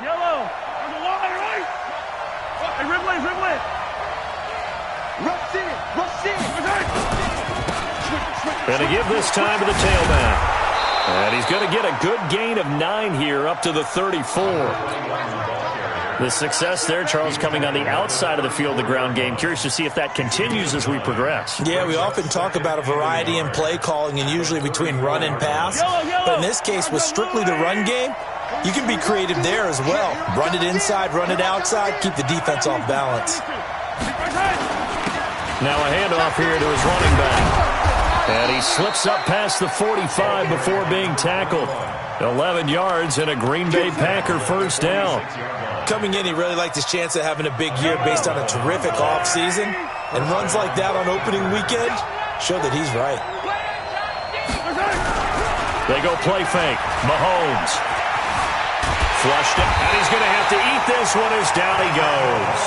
Yellow. On the wall, right? Hey, Ridley. Rush in. Going to give this time to the tailback. And he's going to get a good gain of 9 here up to the 34. The success there, Charles, coming on the outside of the field, the ground game. Curious to see if that continues as we progress. Yeah, we often talk about a variety in play calling and usually between run and pass. But in this case, with strictly the run game, you can be creative there as well. Run it inside, run it outside, keep the defense off balance. Now a handoff here to his running back. And he slips up past the 45 before being tackled. 11 yards and a Green Bay Packer first down. Coming in, he really liked his chance of having a big year based on a terrific offseason. And runs like that on opening weekend show that he's right. They go play fake. Mahomes. Flushed it, and he's going to have to eat this one as down he goes.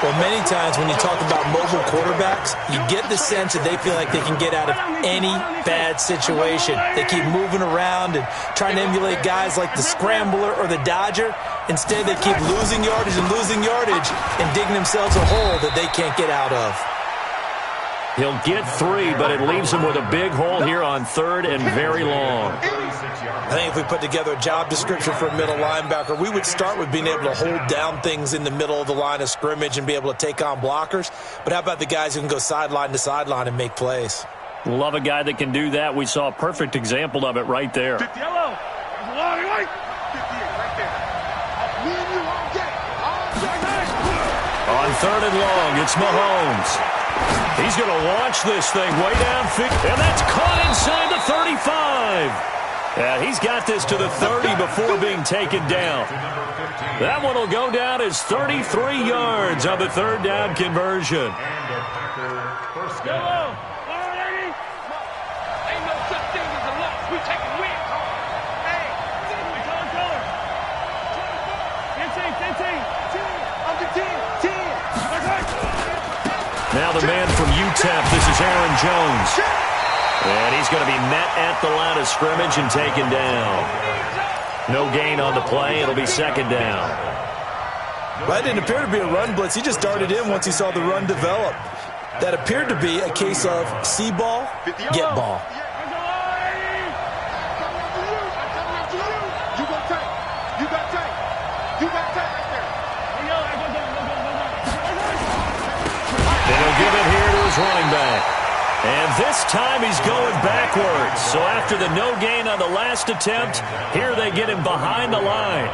Well, many times when you talk about mobile quarterbacks, you get the sense that they feel like they can get out of any bad situation. They keep moving around and trying to emulate guys like the Scrambler or the Dodger. Instead, they keep losing yardage and digging themselves a hole that they can't get out of. He'll get 3, but it leaves him with a big hole here on 3rd and very long. I think if we put together a job description for a middle linebacker, we would start with being able to hold down things in the middle of the line of scrimmage and be able to take on blockers. But how about the guys who can go sideline to sideline and make plays? Love a guy that can do that. We saw a perfect example of it right there. 50 yellow. There's a long right. 58 right there. On 3rd and long, it's Mahomes. He's going to launch this thing way downfield, and that's caught inside the 35. Yeah, he's got this to the 30 before being taken down. That one will go down as 33 yards on the 3rd down conversion. Yellow. Ain't no such thing as a loss. We taking wins. Hey, color. 15. I'm the 10. Now the man from UTEP, this is Aaron Jones. And he's going to be met at the line of scrimmage and taken down. No gain on the play. It'll be 2nd down. That didn't appear to be a run blitz. He just darted in once he saw the run develop. That appeared to be a case of see ball, get ball. Give it here to his running back. And this time he's going backwards. So after the no gain on the last attempt, here they get him behind the line.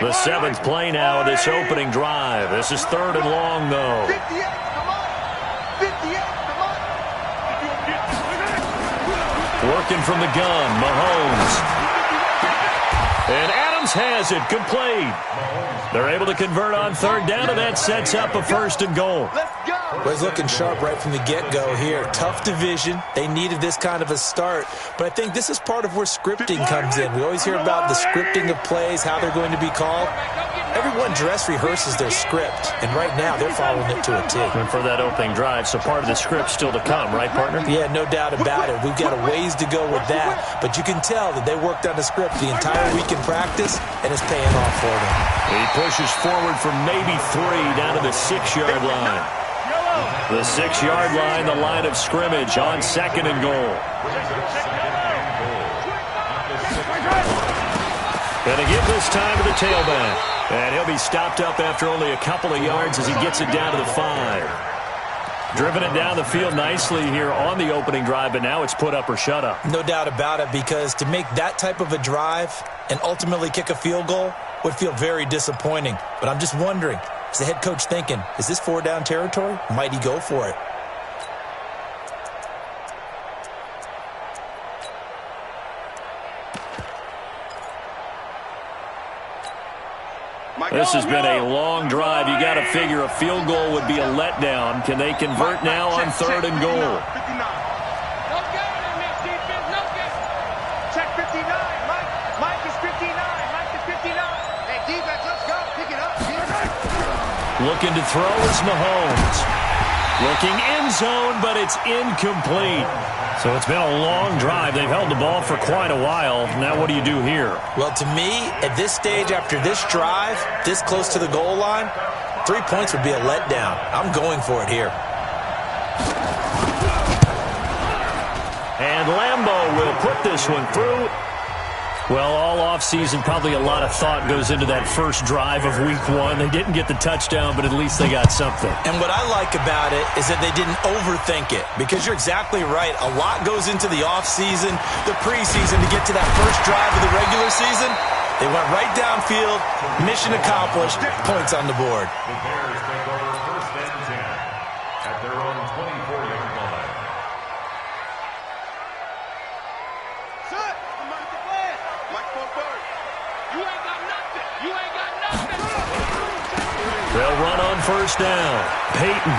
The 7th play now of this opening drive. This is 3rd and long, though. 58, come on. 58. Working from the gun, Mahomes. And Adams has it, complete. They're able to convert on 3rd down, and that sets up a 1st and goal. Well, he's looking sharp right from the get-go here. Tough division. They needed this kind of a start. But I think this is part of where scripting comes in. We always hear about the scripting of plays, how they're going to be called. Everyone dress rehearses their script, and right now they're following it to a T. And for that opening drive, so part of the script still to come, right, partner? Yeah, no doubt about it. We've got a ways to go with that, but you can tell that they worked on the script the entire week in practice, and it's paying off for them. He pushes forward from maybe 3 down to the 6-yard line. The 6-yard line, the line of scrimmage on 2nd and goal. Going to give this time to the tailback. And he'll be stopped up after only a couple of yards as he gets it down to the 5. Driven it down the field nicely here on the opening drive, but now it's put up or shut up. No doubt about it, because to make that type of a drive and ultimately kick a field goal would feel very disappointing. But I'm just wondering, is the head coach thinking, is this 4-down territory? Might he go for it? This has been a long drive. You got to figure a field goal would be a letdown. Can they convert now on 3rd and goal? Check 59. Mike is 59. Mike is 59. Hey, defense, let's go. Pick it up. Looking to throw is Mahomes. Looking end zone, but it's incomplete. So it's been a long drive. They've held the ball for quite a while. Now what do you do here? Well, to me, at this stage, after this drive, this close to the goal line, 3 points would be a letdown. I'm going for it here. And Lambeau will put this one through. Well, all offseason, probably a lot of thought goes into that first drive of week one. They didn't get the touchdown, but at least they got something. And what I like about it is that they didn't overthink it, because you're exactly right. A lot goes into the offseason, the preseason, to get to that first drive of the regular season. They went right downfield, mission accomplished, points on the board. The Bears take over first and 10 at their own 24-yard line. Set. You ain't got nothing. You ain't got nothing. They'll run on first down. Peyton.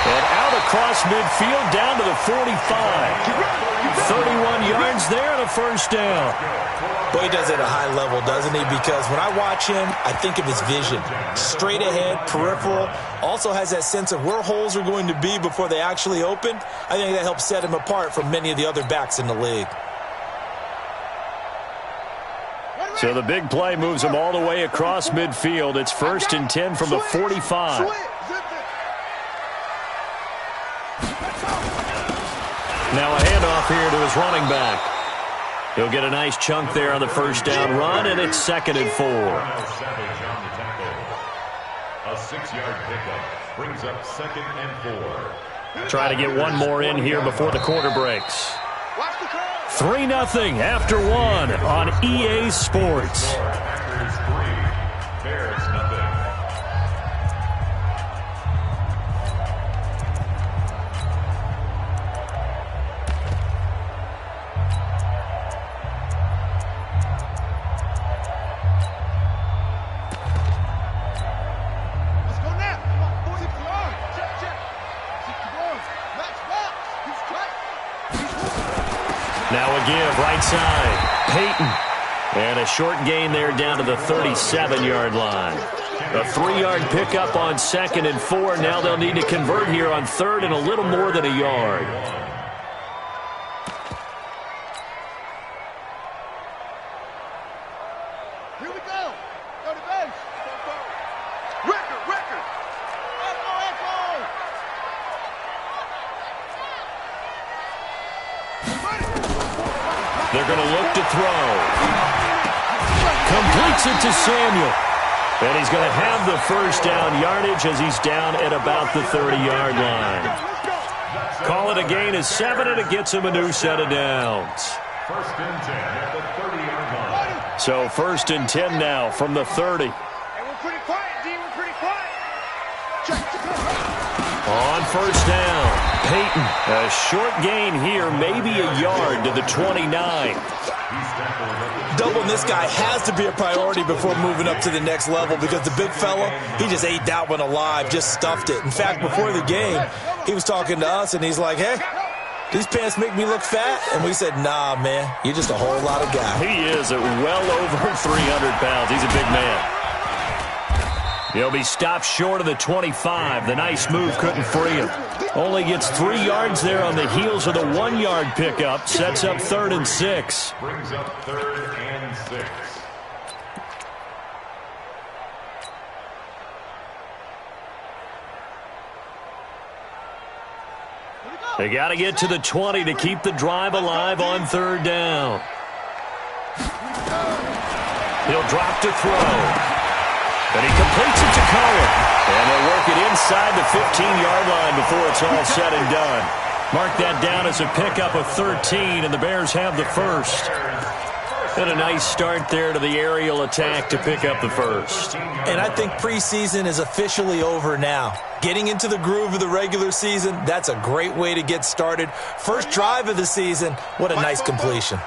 And out across midfield down to the 45. 31 yards there and a first down. Boy, he does it at a high level, doesn't he? Because when I watch him, I think of his vision. Straight ahead, peripheral. Also has that sense of where holes are going to be before they actually open. I think that helps set him apart from many of the other backs in the league. So the big play moves him all the way across midfield. It's first and 10 from the 45. Now a handoff here to his running back. He'll get a nice chunk there on the first down run, and it's second and 4. A 6-yard pickup brings up second and 4. Try to get one more in here before the quarter breaks. 3-0 after one on EA Sports. Packers 3, Bears nothing. Let's go now. Come on, 46 yards. Check. 60 yards. Max box. He's cut. Now a give, right side. Peyton. And a short gain there down to the 37-yard line. A 3-yard pickup on second and 4. Now they'll need to convert here on third and a little more than a yard. Here we go. Go to base. Record. Echo. They're going to look to throw. Completes it to Samuel. And he's going to have the first down yardage as he's down at about the 30-yard line. Call it a gain of 7, and it gets him a new set of downs. First and 10 at the 30-yard line. So first and 10 now from the 30. Hey, we're pretty quiet, D. We're pretty quiet. On first down, Peyton. A short gain here, maybe a yard to the 29. Doubling this guy has to be a priority before moving up to the next level, because the big fella, he just ate that one alive, just stuffed it. In fact, before the game, he was talking to us, and he's like, hey, these pants make me look fat? And we said, nah, man, you're just a whole lot of guy. He is at well over 300 pounds. He's a big man. He'll be stopped short of the 25. The nice move couldn't free him. Only gets 3 yards there on the heels of the 1-yard pickup. Sets up third and 6. Brings up third and 6. They got to get to the 20 to keep the drive alive on third down. He'll drop to throw. And he completes it to Cohen. And they'll work it inside the 15-yard line before it's all said and done. Mark that down as a pickup of 13, and the Bears have the first. And a nice start there to the aerial attack to pick up the first. And I think preseason is officially over now. Getting into the groove of the regular season, that's a great way to get started. First drive of the season, what a nice completion.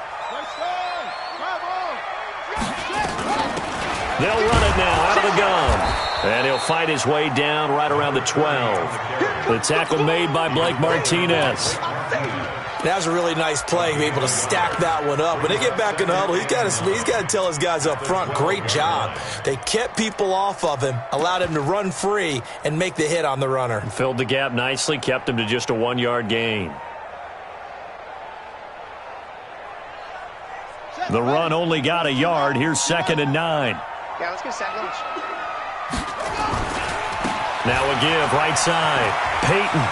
They'll run it now out of the gun. And he'll fight his way down right around the 12. The tackle made by Blake Martinez. That was a really nice play, able to stack that one up. When they get back in the huddle, he's got to tell his guys up front, great job. They kept people off of him, allowed him to run free, and make the hit on the runner. Filled the gap nicely, kept him to just a 1-yard gain. The run only got a yard. Here's 2nd and 9. Yeah, let's go second. Now a give, right side. Peyton.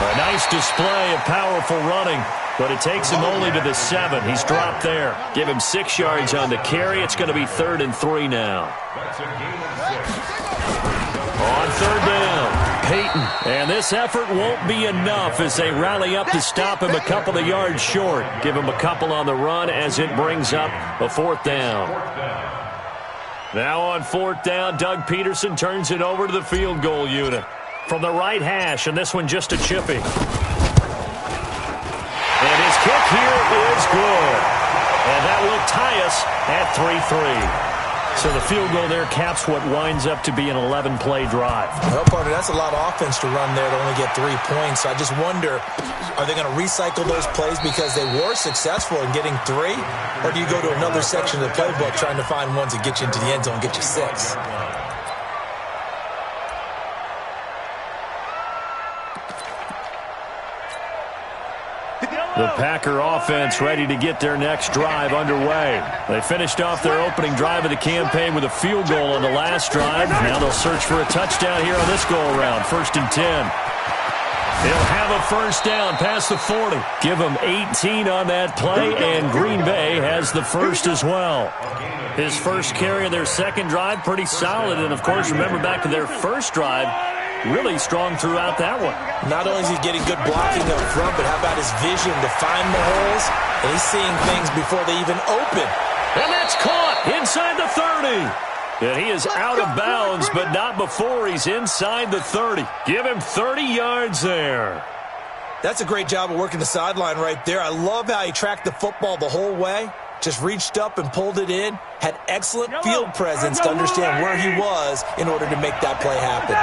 A nice display of powerful running, but it takes him only to the 7. He's dropped there. Give him 6 yards on the carry. It's going to be 3rd and 3 now. That's a game of 6. On 3rd down, Peyton. And this effort won't be enough as they rally up to stop him a couple of yards short. Give him a couple on the run as it brings up a 4th down. Now on 4th down, Doug Peterson turns it over to the field goal unit. From the right hash, and this one just a chippy. And his kick here is good. And that will tie us at 3-3. So the field goal there caps what winds up to be an 11-play drive. Well, partner, that's a lot of offense to run there to only get 3 points. So I just wonder, are they going to recycle those plays because they were successful in getting 3? Or do you go to another section of the playbook trying to find ones that get you into the end zone and get you 6? The Packer offense ready to get their next drive underway. They finished off their opening drive of the campaign with a field goal on the last drive. Now they'll search for a touchdown here on this go-around. 1st and 10. He'll have a 1st down past the 40. Give them 18 on that play, and Green Bay has the 1st as well. His first carry of their 2nd drive, pretty solid. And, of course, remember back to their 1st drive, really strong throughout that one. Not only is he getting good blocking up front, but how about his vision to find the holes? And he's seeing things before they even open. And that's caught inside the 30. And he is out of bounds, but not before he's inside the 30. Give him 30 yards there. That's a great job of working the sideline right there. I love how he tracked the football the whole way. Just reached up and pulled it in. Had excellent field presence to understand where he was in order to make that play happen.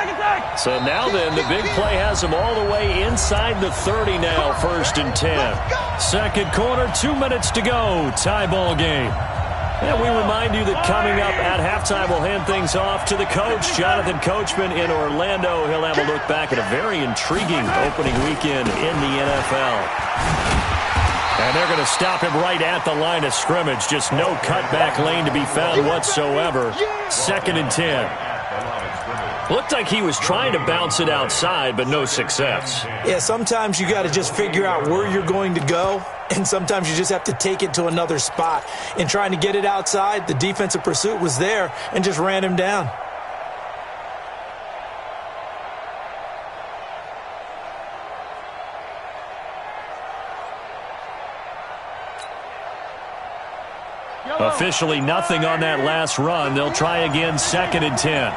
So now then, the big play has him all the way inside the 30 now, 1st and 10. 2nd quarter, 2 minutes to go. Tie ball game. And we remind you that coming up at halftime, we'll hand things off to the coach, Jonathan Coachman in Orlando. He'll have a look back at a very intriguing opening weekend in the NFL. And they're going to stop him right at the line of scrimmage. Just no cutback lane to be found whatsoever. 2nd and 10. Looked like he was trying to bounce it outside, but no success. Yeah, sometimes you got to just figure out where you're going to go, and sometimes you just have to take it to another spot. In trying to get it outside, the defensive pursuit was there and just ran him down. Officially nothing on that last run. They'll try again, 2nd and 10.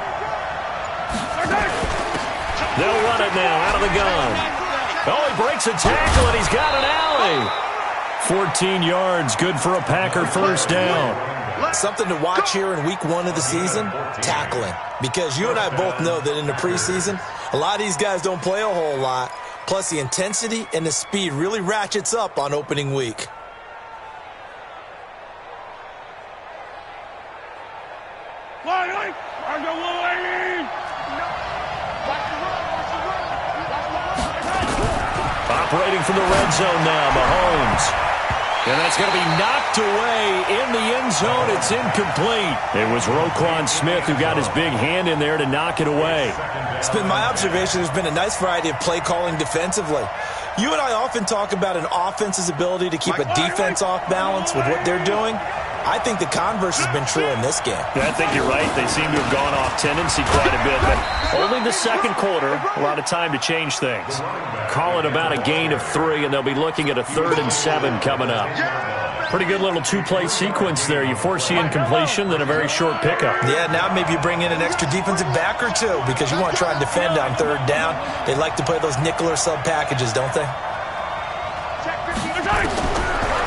They'll run it now out of the gun. Oh, he breaks a tackle, and he's got an alley. 14 yards, good for a Packer 1st down. Something to watch here in week 1 of the season, tackling. Because you and I both know that in the preseason, a lot of these guys don't play a whole lot. Plus, the intensity and the speed really ratchets up on opening week. Operating from the red zone now, Mahomes. And that's going to be knocked away in the end zone. It's incomplete. It was Roquan Smith who got his big hand in there to knock it away. It's been my observation there's been a nice variety of play calling defensively. You and I often talk about an offense's ability to keep a defense off balance with what they're doing. I think the converse has been true in this game. Yeah, I think you're right. They seem to have gone off tendency quite a bit, but only the 2nd quarter, a lot of time to change things. Call it about a gain of 3, and they'll be looking at a 3rd and 7 coming up. Pretty good little 2-play sequence there. You foresee incompletion, then a very short pickup. Yeah, now maybe you bring in an extra defensive back or 2 because you want to try and defend on 3rd down. They like to play those nickel or sub packages, don't they?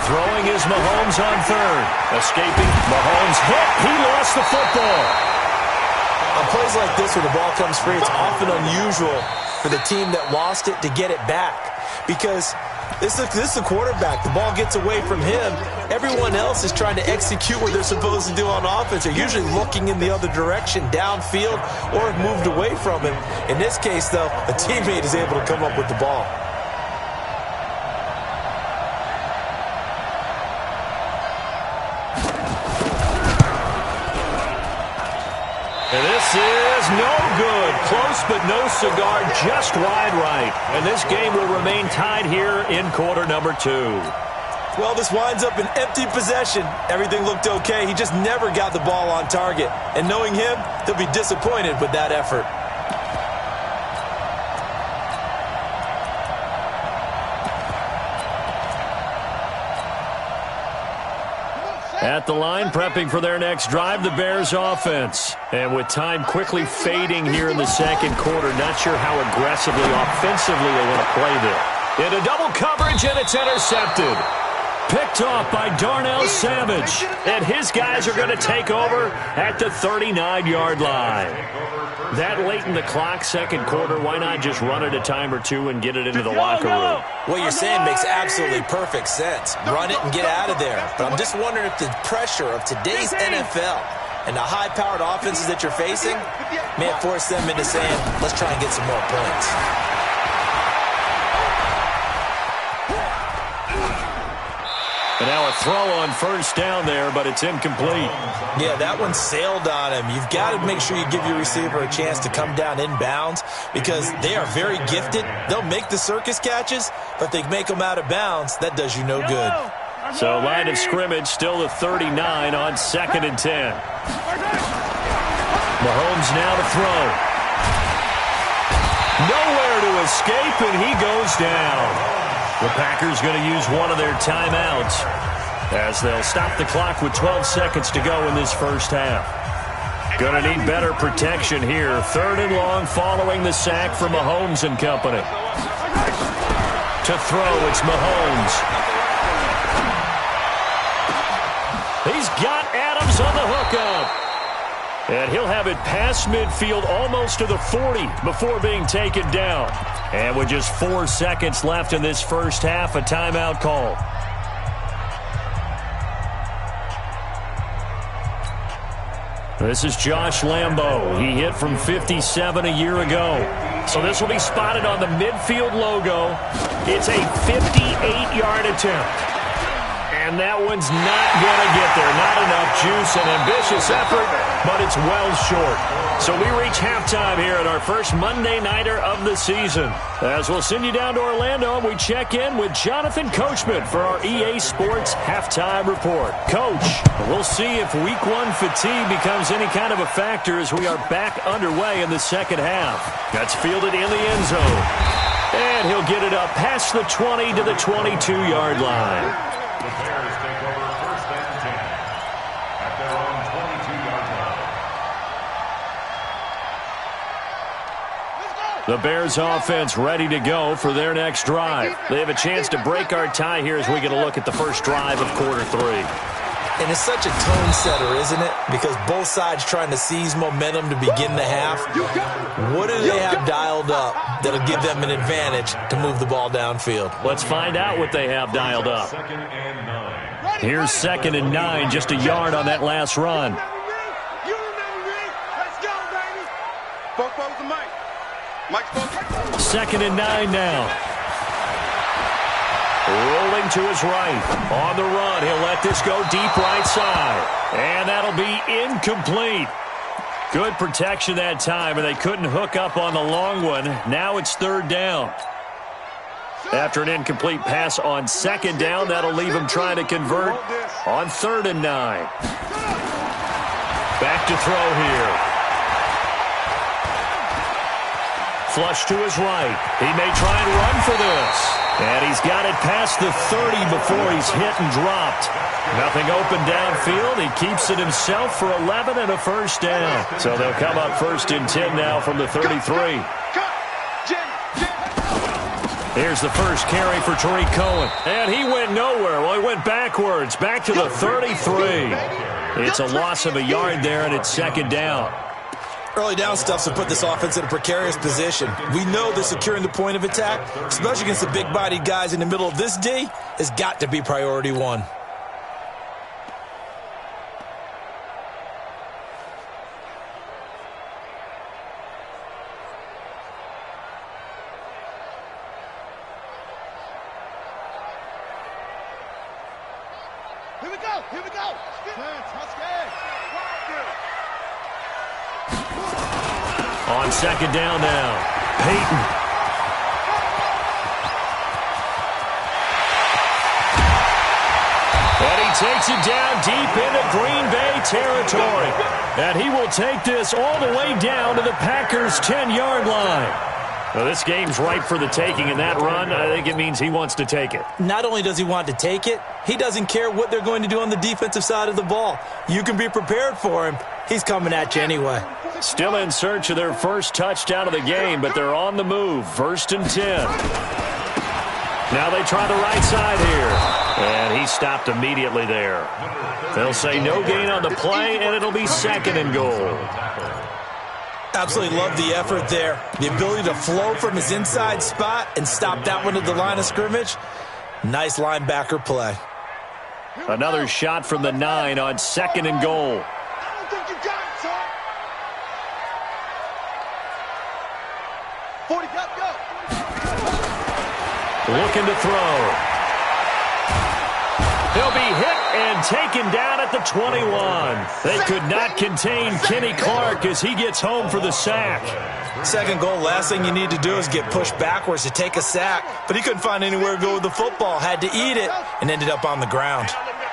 Throwing is Mahomes on 3rd. Escaping. Mahomes hit. He lost the football. On plays like this where the ball comes free, it's often unusual for the team that lost it to get it back because this is the quarterback. The ball gets away from him. Everyone else is trying to execute what they're supposed to do on offense. They're usually looking in the other direction, downfield, or have moved away from him. In this case, though, a teammate is able to come up with the ball. And this is no good. Close but no cigar, just wide right. And this game will remain tied here in quarter number 2. Well, this winds up an empty possession. Everything looked okay. He just never got the ball on target. And knowing him, they'll be disappointed with that effort. At the line, prepping for their next drive, the Bears offense. And with time quickly fading here in the second quarter, not sure how aggressively, offensively they want to play this. Into double coverage, and it's intercepted. Picked off by Darnell Savage. And his guys are going to take over at the 39-yard line. That late in the clock, second quarter, why not just run it a time or two and get it into the locker room? What you're saying makes absolutely perfect sense. Run it and get out of there. But I'm just wondering if the pressure of today's NFL and the high-powered offenses that you're facing may have forced them into saying, let's try and get some more points. And now a throw on first down there, but it's incomplete. Yeah, that one sailed on him. You've got to make sure you give your receiver a chance to come down inbounds because they are very gifted. They'll make the circus catches, but if they make them out of bounds, that does you no good. So line of scrimmage still the 39 on 2nd and 10. Mahomes now to throw. Nowhere to escape, and he goes down. The Packers going to use one of their timeouts as they'll stop the clock with 12 seconds to go in this first half. Going to need better protection here. 3rd and long following the sack from Mahomes and company. To throw, it's Mahomes. He's got Adams on the hookup. And he'll have it past midfield almost to the 40 before being taken down. And with just 4 seconds left in this first half, a timeout call. This is Josh Lambo. He hit from 57 a year ago. So this will be spotted on the midfield logo. It's a 58-yard attempt. And that one's not going to get there. Not enough juice, an ambitious effort, but it's well short. So we reach halftime here at our first Monday Nighter of the season. As we'll send you down to Orlando, we check in with Jonathan Coachman for our EA Sports Halftime Report. Coach, we'll see if Week 1 fatigue becomes any kind of a factor as we are back underway in the second half. That's fielded in the end zone. And he'll get it up past the 20 to the 22-yard line. The Bears take over 1st and 10 at their own 22-yard line. The Bears offense ready to go for their next drive. They have a chance to break our tie here as we get a look at the first drive of quarter 3. And it's such a tone setter, isn't it? Because both sides trying to seize momentum to begin the half. What do they have dialed up that'll give them an advantage to move the ball downfield? Let's find out what they have dialed up. 2nd and 9. Here's 2nd and 9, just a yard on that last run. You remember me? Let's go, baby. Both the mic. Mike's both. 2nd and 9 now. Rolling to his right. On the run, he'll let this go deep right side. And that'll be incomplete. Good protection that time, and they couldn't hook up on the long one. Now it's 3rd down. After an incomplete pass on 2nd down, that'll leave him trying to convert on 3rd and 9. Back to throw here. Flush to his right. He may try and run for this. And he's got it past the 30 before he's hit and dropped. Nothing open downfield. He keeps it himself for 11 and a first down. So they'll come up 1st and 10 now from the 33. Here's the first carry for Tariq Cohen. And he went nowhere. Well, he went backwards. Back to the 33. It's a loss of a yard there, and it's 2nd down. Early down stuffs will put this offense in a precarious position. We know that securing the point of attack, especially against the big-bodied guys in the middle of this D, has got to be priority one. Here we go. Here we go. On second down now, Peyton. And he takes it down deep into Green Bay territory. And he will take this all the way down to the Packers' 10-yard line. Well, this game's ripe for the taking, and that run, I think it means he wants to take it. Not only does he want to take it, he doesn't care what they're going to do on the defensive side of the ball. You can be prepared for him. He's coming at you anyway. Still in search of their first touchdown of the game, but they're on the move. 1st and 10. Now they try the right side here. And he stopped immediately there. They'll say no gain on the play, and it'll be 2nd and goal. Absolutely love the effort there. The ability to flow from his inside spot and stop that one at the line of scrimmage. Nice linebacker play. Another shot from the 9 on 2nd and goal. I don't think you got it, son. 40, go. Looking to throw. He'll be hit and taken down at the 21. They could not contain Kenny Clark as he gets home for the sack. 2nd goal, last thing you need to do is get pushed backwards to take a sack. But he couldn't find anywhere to go with the football. Had to eat it and ended up on the ground.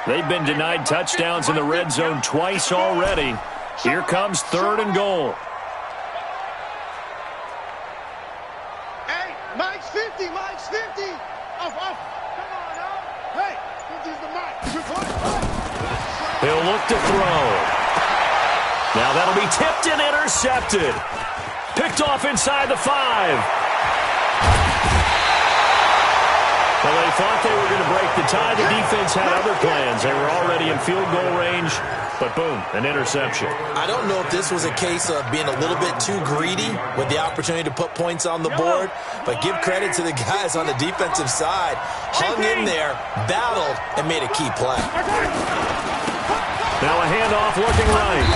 They've been denied touchdowns in the red zone twice already. Here comes 3rd and goal. Hey, Mike's 50, Mike's 50. Off. Come on, now. Hey, use the mic. He'll look to throw. Now that'll be tipped and intercepted. Picked off inside the 5. Well, they thought they were going to break the tie. The defense had other plans. They were already in field goal range, but boom, an interception. I don't know if this was a case of being a little bit too greedy with the opportunity to put points on the board, but give credit to the guys on the defensive side. Hung in there, battled, and made a key play. Now a handoff looking right.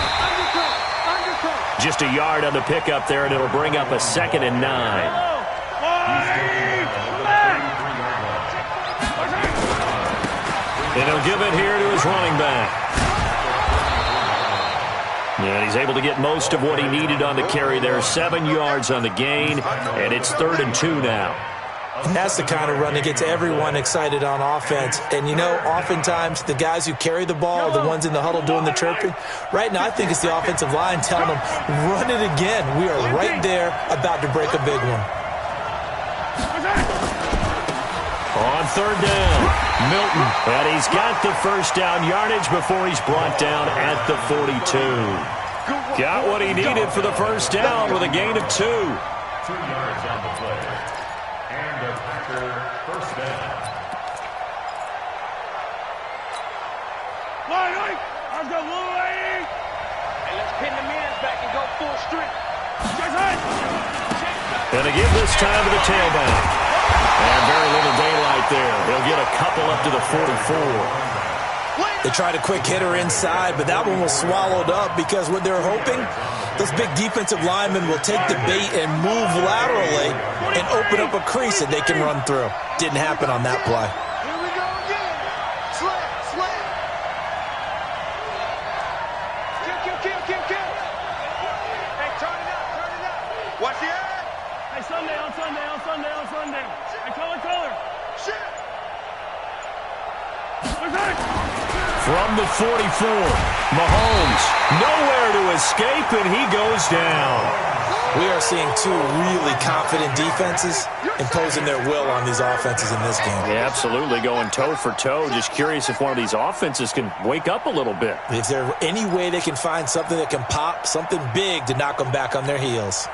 Just a yard on the pickup there, and it'll bring up a 2nd and 9. And he'll give it here to his running back. And he's able to get most of what he needed on the carry there. 7 yards on the gain, and it's 3rd and 2 now. And that's the kind of run that gets everyone excited on offense. And, you know, oftentimes the guys who carry the ball are the ones in the huddle doing the chirping. Right now, I think it's the offensive line telling them, run it again. We are right there about to break a big one. On 3rd down, Milton. And he's got the first down yardage before he's brought down at the 42. Got what he needed for the first down with a gain of 2. 2 yards on the play. And a Packer first down. Let's go, Louie. Hey, let's pin the men's back and go full strength. And to give this time to the tailback. And very little daylight there. They'll get a couple up to the 44. They tried a quick hitter inside, but that one was swallowed up because what they're hoping, those big defensive linemen will take the bait and move laterally and open up a crease that they can run through. Didn't happen on that play. Here we go again. Slam. Kill. Hey, turn it up. Watch the ad. Hey, Sunday. Hey, color. Shit. From the 44, Mahomes nowhere to escape, and he goes down. We are seeing 2 really confident defenses imposing their will on these offenses in this game. Yeah, absolutely, going toe for toe. Just curious if one of these offenses can wake up a little bit. Is there any way they can find something that can pop, something big to knock them back on their heels?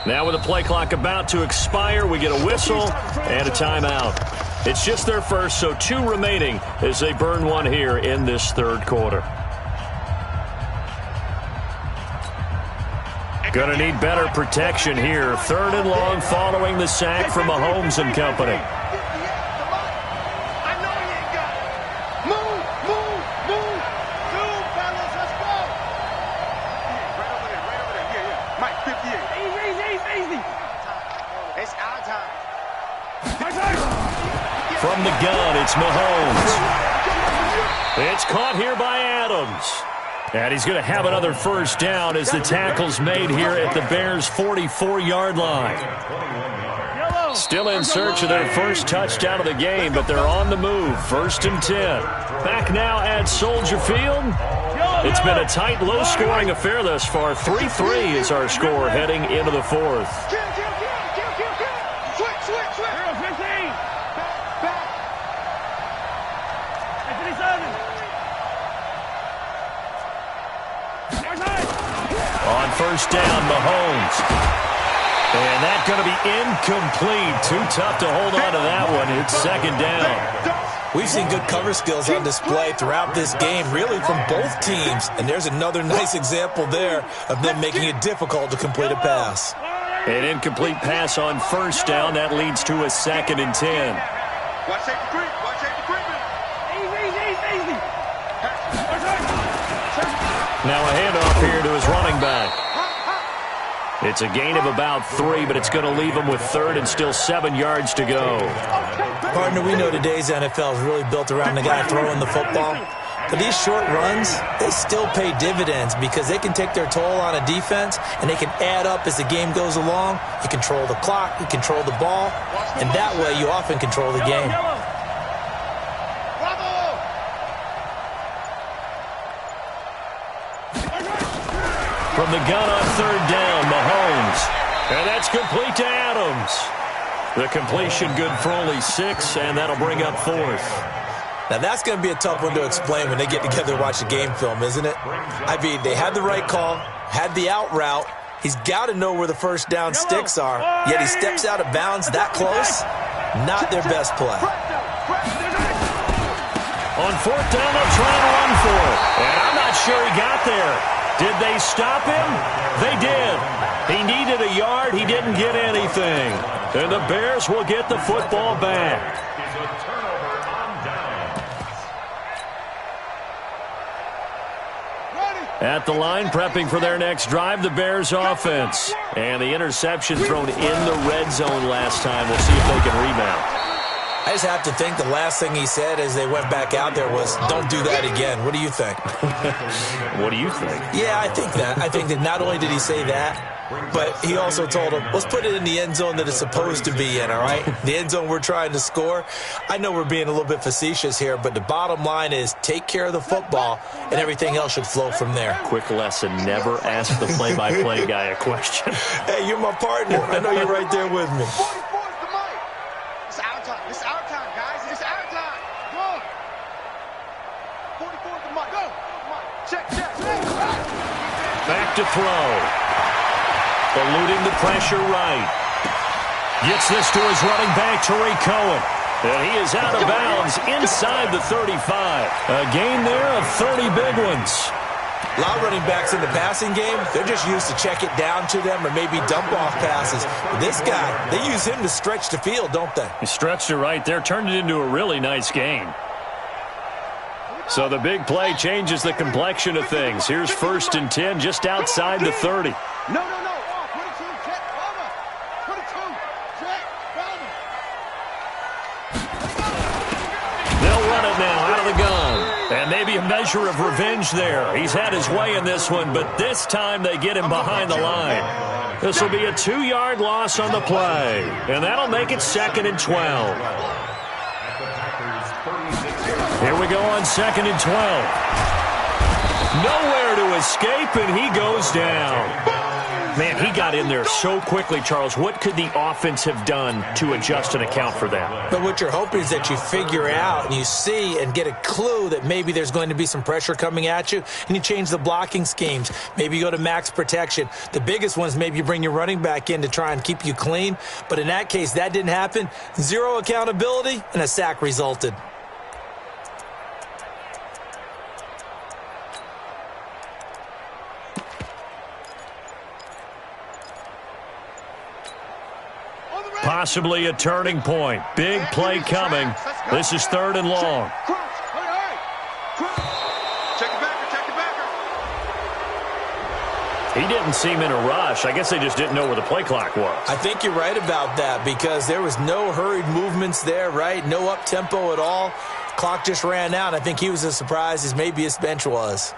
Now with the play clock about to expire, we get a whistle and a timeout. It's just their first, so 2 remaining as they burn one here in this third quarter. Going to need better protection here. 3rd and long following the sack from Mahomes and company. From the gun, it's Mahomes. It's caught here by Adams. And he's going to have another first down as the tackle's made here at the Bears' 44-yard line. Still in search of their first touchdown of the game, but they're on the move. 1st and 10. Back now at Soldier Field. It's been a tight, low-scoring affair thus far. 3-3 is our score heading into the 4th. On first down, Mahomes. And that's going to be incomplete. Too tough to hold on to that one. It's 2nd down. We've seen good cover skills on display throughout this game, really from both teams. And there's another nice example there of them making it difficult to complete a pass. An incomplete pass on first down. That leads to a 2nd and 10. Watch safety creep. Watch safety creeping. Easy. Now a handoff here to his running back. It's a gain of about 3, but it's going to leave him with 3rd and still 7 yards to go. Partner, we know today's NFL is really built around the guy throwing the football. But these short runs, they still pay dividends because they can take their toll on a defense and they can add up as the game goes along. You control the clock, you control the ball, and that way you often control the game. From the gun on 3rd down, Mahomes. And that's complete to Adams. The completion good for only 6, and that'll bring up 4th. Now, that's going to be a tough one to explain when they get together and watch the game film, isn't it? I mean, they had the right call, had the out route. He's got to know where the first down sticks are, yet he steps out of bounds that close. Not their best play. On 4th down, they'll try and run for it. And I'm not sure he got there. Did they stop him? They did. He needed a yard. He didn't get anything. And the Bears will get the football back. At the line, prepping for their next drive, the Bears offense. And the interception thrown in the red zone last time. We'll see if they can rebound. I just have to think the last thing he said as they went back out there was, don't do that again. What do you think? What do you think? Yeah, I think that. I think that not only did he say that, but he also told him, let's put it in the end zone that it's supposed to be in, all right? The end zone we're trying to score. I know we're being a little bit facetious here, but the bottom line is take care of the football, and everything else should flow from there. Quick lesson, never ask the play-by-play guy a question. Hey, you're my partner. I know you're right there with me. It's our time, guys. It's our time. Go. 44 the mic. Go. Check. Back to throw. Eluding the pressure right. Gets this to his running back, Tariq Cohen. And he is out of bounds inside the 35. A gain there of 30 big ones. A lot of running backs in the passing game, they're just used to check it down to them or maybe dump off passes. But this guy, they use him to stretch the field, don't they? He stretched it right there, turned it into a really nice game. So the big play changes the complexion of things. Here's 1st and 10 just outside the 30. No. 22, check, Palmer. 22, check, Palmer. They'll run it now out of the gun. And maybe a measure of revenge there. He's had his way in this one, but this time they get him behind the line. This will be a 2-yard loss on the play. And that'll make it 2nd and 12. Here we go on 2nd and 12. Nowhere to escape, and he goes down. Man, he got in there so quickly, Charles. What could the offense have done to adjust and account for that? But what you're hoping is that you figure out and you see and get a clue that maybe there's going to be some pressure coming at you, and you change the blocking schemes. Maybe you go to max protection. The biggest one is maybe you bring your running back in to try and keep you clean. But in that case, that didn't happen. Zero accountability, and a sack resulted. Possibly a turning point. Big play coming. This is 3rd and long. He didn't seem in a rush. I guess they just didn't know where the play clock was. I think you're right about that because there was no hurried movements there, right? No up-tempo at all. Clock just ran out. I think he was as surprised as maybe his bench was.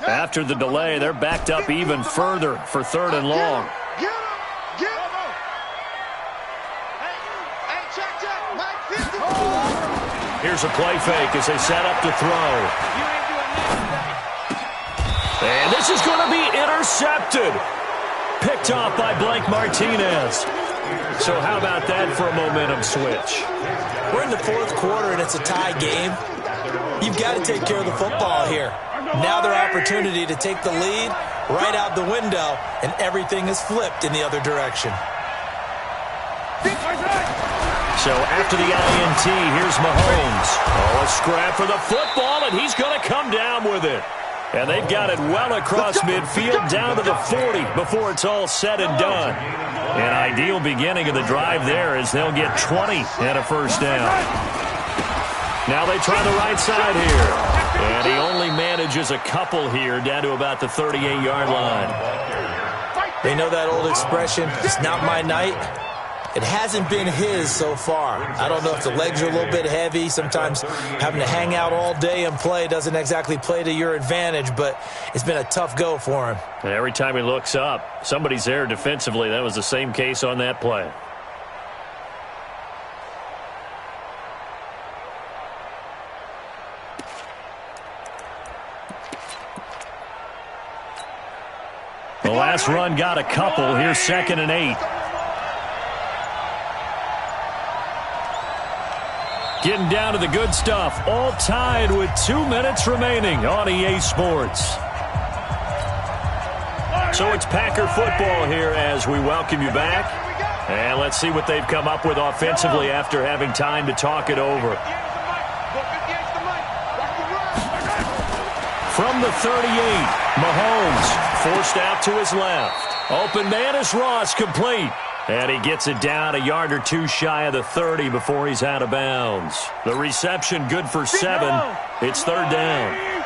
After the delay, they're backed up even further for 3rd and long. Here's a play fake as they set up to throw. And this is going to be intercepted. Picked off by Blake Martinez. So how about that for a momentum switch? We're in the 4th quarter and it's a tie game. You've got to take care of the football here. Now their opportunity to take the lead right out the window, and everything is flipped in the other direction. So after the INT, here's Mahomes. Oh, a scrap for the football, and he's going to come down with it. And they've got it well across midfield down to the 40 before it's all said and done. An ideal beginning of the drive there as they'll get 20 and a first down. Now they try the right side here. And he only manages a couple here down to about the 38-yard line. They know that old expression, it's not my night. It hasn't been his so far. I don't know if the legs are a little bit heavy. Sometimes having to hang out all day and play doesn't exactly play to your advantage, but it's been a tough go for him. And every time he looks up, somebody's there defensively. That was the same case on that play. The last run got a couple. Here's 2nd and 8. Getting down to the good stuff. All tied with 2 minutes remaining on EA Sports. So it's Packer football here as we welcome you back. And let's see what they've come up with offensively after having time to talk it over. From the 38, Mahomes forced out to his left. Open man is Ross, complete. And he gets it down a yard or two shy of the 30 before he's out of bounds. The reception good for 7. It's 3rd down. Hey,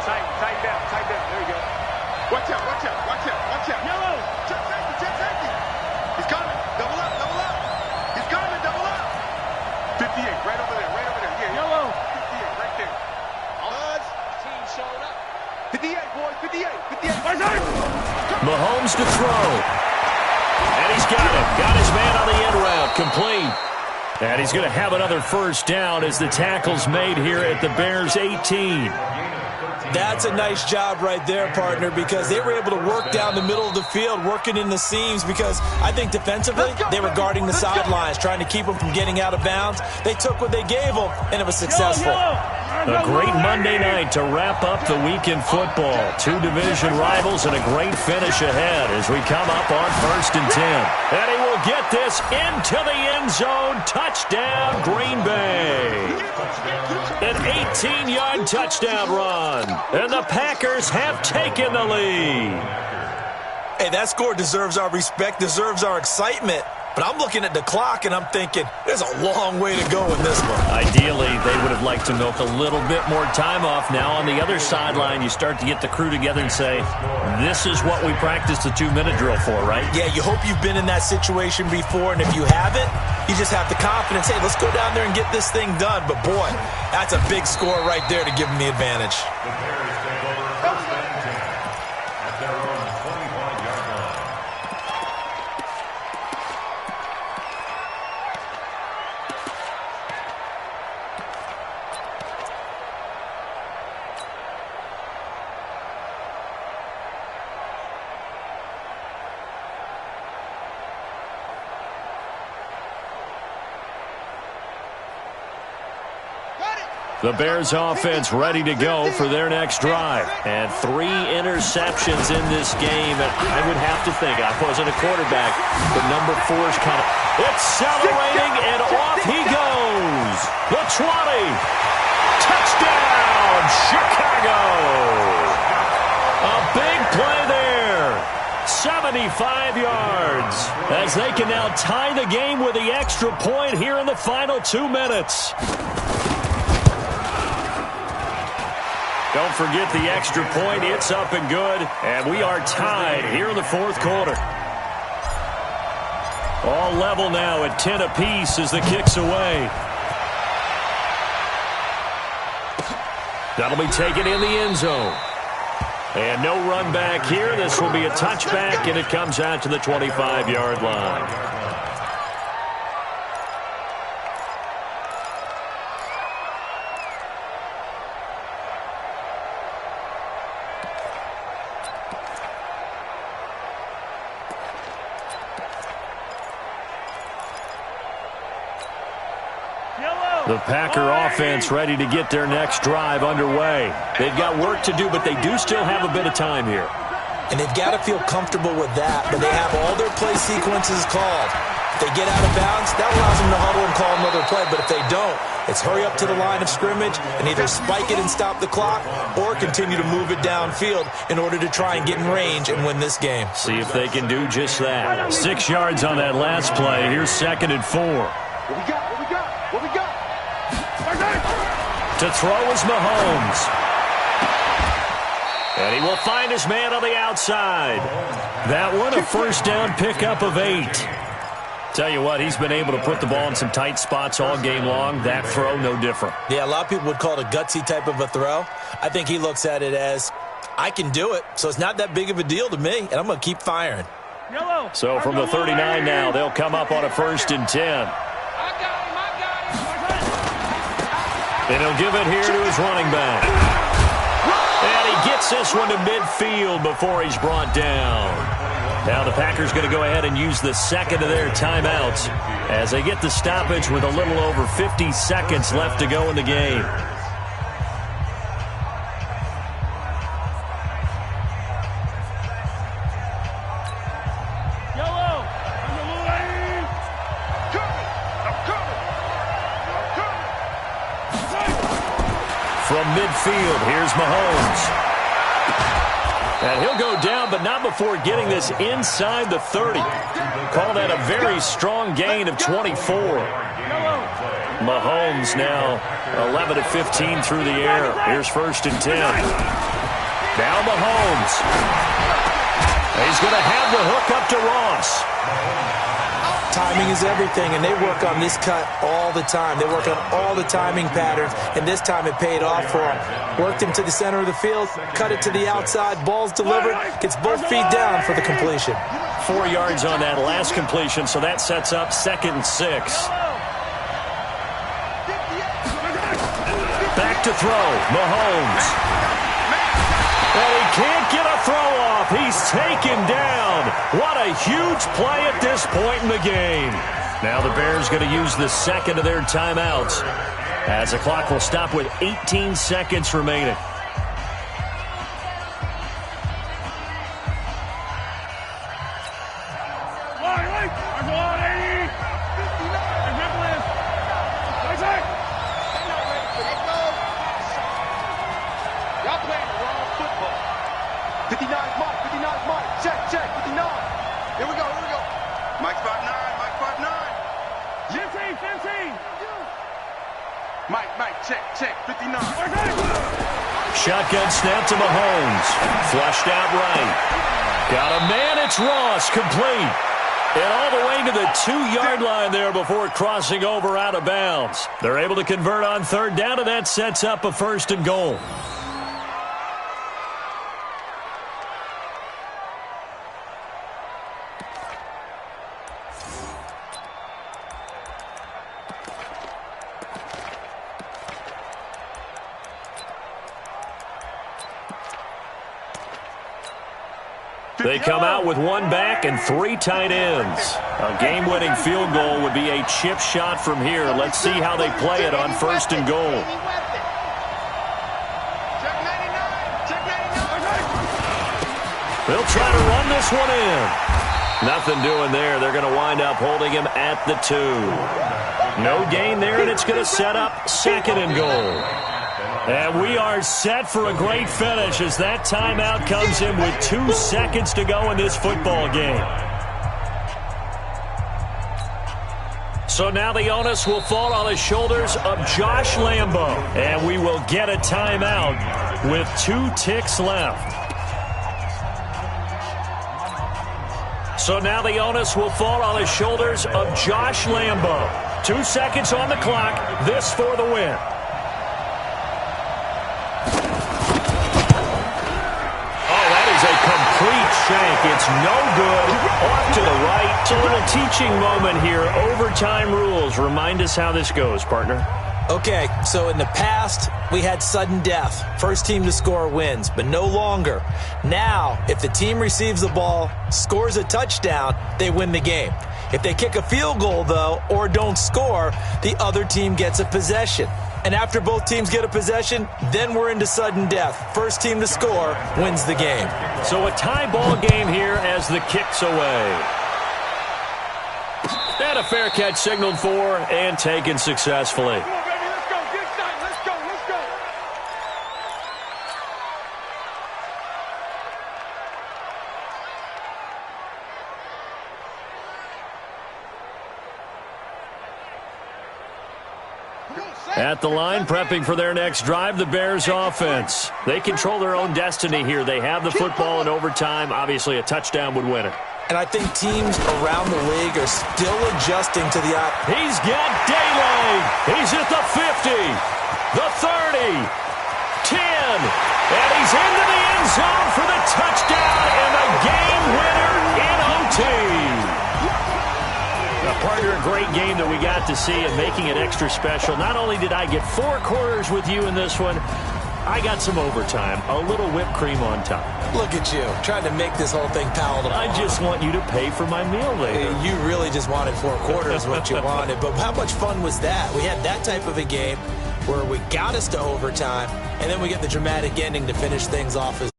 tight down. There you go. Watch out. Yellow. Check safety. He's coming. Double up. He's coming, double up. 58, right over there. Yeah, yellow. 58, right there. Team showed up. 58, boys. 58. Mahomes to throw. And he's got it. Got his man on the end route. Complete. And he's going to have another first down as the tackle's made here at the Bears' 18. That's a nice job right there, partner, because they were able to work down the middle of the field, working in the seams, because I think defensively they were guarding the sidelines, trying to keep them from getting out of bounds. They took what they gave them, and it was successful. A great Monday night to wrap up the week in football. 2 division rivals and a great finish ahead as we come up on 1st and 10. And he will get this into the end zone. Touchdown, Green Bay. An 18-yard touchdown run. And the Packers have taken the lead. Hey, that score deserves our respect, deserves our excitement. But I'm looking at the clock, and I'm thinking, there's a long way to go in this one. Ideally, they would have liked to milk a little bit more time off. Now, on the other sideline, you start to get the crew together and say, this is what we practiced the 2-minute drill for, right? Yeah, you hope you've been in that situation before, and if you haven't, you just have the confidence, hey, let's go down there and get this thing done. But, boy, that's a big score right there to give them the advantage. The Bears take over 1st and 10 at their own 25-yard line. The Bears offense ready to go for their next drive. And 3 interceptions in this game. And I would have to think, I wasn't a quarterback, but number 4's kind of accelerating, and off he goes. The 20. Touchdown, Chicago. A big play there. 75 yards. As they can now tie the game with the extra point here in the final 2 minutes. Don't forget the extra point. It's up and good. And we are tied here in the 4th quarter. All level now at 10 apiece as the kick's away. That'll be taken in the end zone. And no run back here. This will be a touchback, and it comes out to the 25-yard line. The Packer offense ready to get their next drive underway. They've got work to do, but they do still have a bit of time here. And they've got to feel comfortable with that, but they have all their play sequences called. If they get out of bounds, that allows them to huddle and call another play, but if they don't, it's hurry up to the line of scrimmage and either spike it and stop the clock or continue to move it downfield in order to try and get in range and win this game. See if they can do just that. 6 yards on that last play. Here's 2nd and 4. What we got? What we got? What we got? To throw is Mahomes. And he will find his man on the outside. That one, a first down pickup of 8. Tell you what, he's been able to put the ball in some tight spots all game long. That throw, no different. Yeah, a lot of people would call it a gutsy type of a throw. I think he looks at it as, I can do it, so it's not that big of a deal to me, and I'm going to keep firing. So from the 39 now, they'll come up on a 1st and 10. And he'll give it here to his running back. And he gets this one to midfield before he's brought down. Now the Packers going to go ahead and use the 2nd of their timeouts as they get the stoppage with a little over 50 seconds left to go in the game. From midfield, here's Mahomes. And he'll go down, but not before getting this inside the 30. Call that a very strong gain of 24. Mahomes now 11 of 15 through the air. Here's 1st and 10. Now Mahomes. He's going to have the hook up to Ross. Timing is everything, and they work on this cut all the time. They work on all the timing patterns, and this time it paid off for him. Worked him to the center of the field, cut it to the outside, ball's delivered, gets both feet down for the completion. 4 yards on that last completion, so that sets up 2nd and 6. Back to throw, Mahomes. And he can't get a throw off. He's taken down. What a huge play at this point in the game. Now the Bears going to use the 2nd of their timeouts as the clock will stop with 18 seconds remaining. Shotgun snap to Mahomes. Flushed out right. Got a man. It's Ross. Complete. And all the way to the 2-yard line there before crossing over out of bounds. They're able to convert on 3rd down, and that sets up a 1st and goal. They come out with 1 back and 3 tight ends. A game-winning field goal would be a chip shot from here. Let's see how they play it on 1st and goal. They'll try to run this one in. Nothing doing there. They're going to wind up holding him at the 2. No gain there, and it's going to set up 2nd and goal. And we are set for a great finish as that timeout comes in with 2 seconds to go in this football game. So now the onus will fall on the shoulders of Josh Lambo. And we will get a timeout with 2 ticks left. So now the onus will fall on the shoulders of Josh Lambo. 2 seconds on the clock. This for the win. Complete shank. It's no good. Off to the right. It's a little teaching moment here. Overtime rules. Remind us how this goes, partner. Okay, so in the past, we had sudden death. First team to score wins, but no longer. Now, if the team receives the ball, scores a touchdown, they win the game. If they kick a field goal, though, or don't score, the other team gets a possession. And after both teams get a possession, then we're into sudden death. First team to score wins the game. So a tie ball game here as the kick's away. And a fair catch signaled for and taken successfully. Come on, baby, let's go. Get excited. Let's go. Let's go. At the line, prepping for their next drive, the Bears offense. They control their own destiny here. They have the football in overtime. Obviously, a touchdown would win it. And I think teams around the league are still adjusting to the He's got daylight. He's at the 50, the 30, 10, and he's into the end zone for the touchdown and the game winner in OT. Partner, a great game that we got to see and making it extra special. Not only did I get 4 quarters with you in this one, I got some overtime, a little whipped cream on top. Look at you, trying to make this whole thing palatable. I just want you to pay for my meal later. You really just wanted 4 quarters, what you wanted. But how much fun was that? We had that type of a game where we got us to overtime, and then we get the dramatic ending to finish things off as